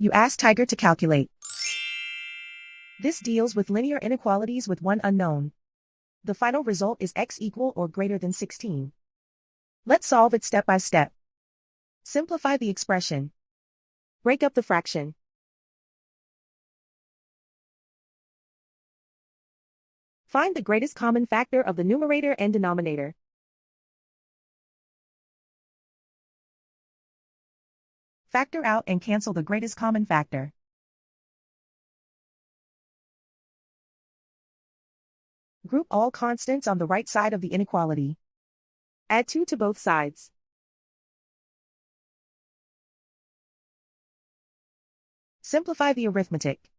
You ask Tiger to calculate. This deals with linear inequalities with one unknown. The final result is x equal or greater than 16. Let's solve it step by step. Simplify the expression. Break up the fraction. Find the greatest common factor of the numerator and denominator. Factor out and cancel the greatest common factor. Group all constants on the right side of the inequality. Add 2 to both sides. Simplify the arithmetic.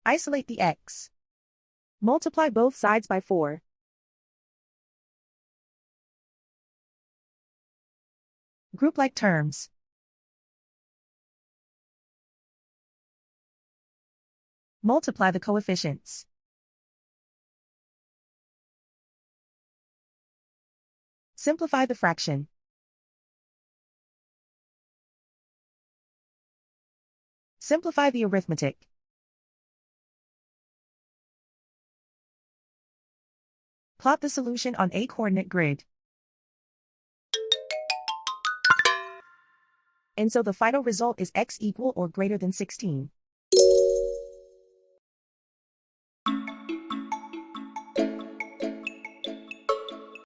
Isolate the x. Multiply both sides by 4. Group like terms. Multiply the coefficients. Simplify the fraction. Simplify the arithmetic. Plot the solution on a coordinate grid. And so the final result is x equal or greater than 16.